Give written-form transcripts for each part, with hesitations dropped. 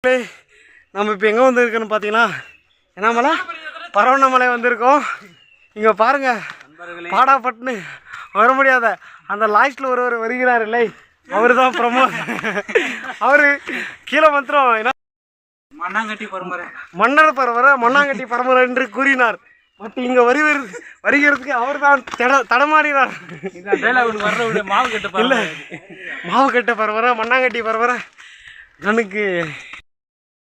நம்ம இப்போ எங்கே வந்திருக்கோன்னு பார்த்தீங்கன்னா என்ன மலை? பரவண்ணமலை வந்திருக்கோம். இங்கே பாருங்க, பாடாப்பட்டுன்னு வர முடியாத அந்த லாஸ்ட்டில் ஒருவர் வருகிறார் இல்லை, அவர் தான் பிரமோத். அவர் கீழே மந்திரம் என்ன மண்ணாங்கட்டி பரம்பரை, மன்னர் பரம்பரை, மண்ணாங்கட்டி பரம்பரை என்று கூறினார். பட் இங்கே வருகிறதுக்கு அவர் தான் தடமாடினார். இல்லை, மாவு கட்ட பரம்பரை, மண்ணாங்கட்டி பரம்பரை.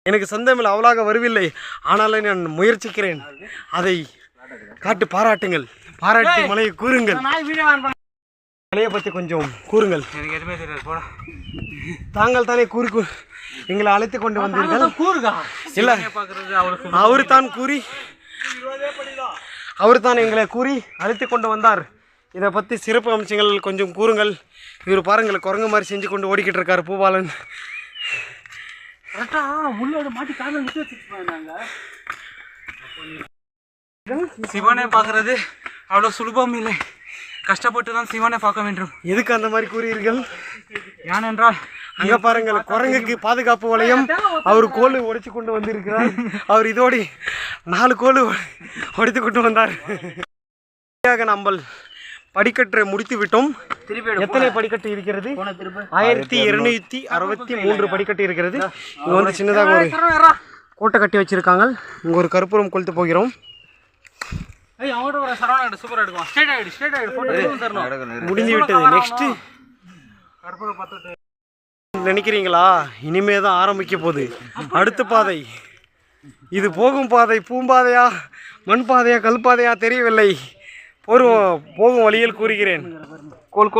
எனக்கு சந்தேகமில்லை, அவளாக வரவில்லை. ஆனாலும் நான் முயற்சிக்கிறேன். அதை காட்டு பாராட்டுங்கள், பாராட்டி மலையை கூறுங்கள். மலையை பற்றி கொஞ்சம் கூறுங்கள். எனக்கு எதுவுமே தெரியாது போட. தாங்கள் தானே கூறி எங்களை அழைத்து கொண்டு வந்தீர்கள். இல்லை, அவர் தான் எங்களை கூறி அழைத்து கொண்டு வந்தார். இதை பற்றி சிறப்பு அம்சங்கள் கொஞ்சம் கூறுங்கள். இவர் பாருங்கள், குரங்கு மாதிரி செஞ்சு கொண்டு ஓடிக்கிட்டு இருக்காரு பூபாலன். சிவனை பார்க்கறது அவ்வளோ சுலபம் இல்லை, கஷ்டப்பட்டு தான் சிவனை பார்க்க வேண்டும். எதுக்கு அந்த மாதிரி கூறுகிறீர்கள்? ஏனென்றால் அங்கே பாருங்கள், குரங்குக்கு பாதுகாப்பு வளையம். அவர் கோல் உடைச்சு கொண்டு வந்திருக்கிறார். அவர் இதோடி 4 கோல் உடைத்து கொண்டு வந்தார். நம்ம படிக்கட்டு முடித்து விட்டோம். எத்தனை படிக்கட்டு இருக்கிறது? 1263 படிக்கட்டு இருக்கிறது. இங்கே வந்து சின்னதாக ஒரு கோட்டை கட்டி வச்சிருக்காங்க. இங்கே ஒரு கற்பூரம் கொளுத்து போகிறோம். முடிஞ்சு விட்டது. நெக்ஸ்ட் நினைக்கிறீங்களா? இனிமே தான் ஆரம்பிக்க போகுது அடுத்த பாதை. இது போகும் பாதை பூம்பாதையா, மண் பாதையா, கல் பாதையா தெரியவில்லை. போகும் வழியில் கூறுகிறேன். கோல்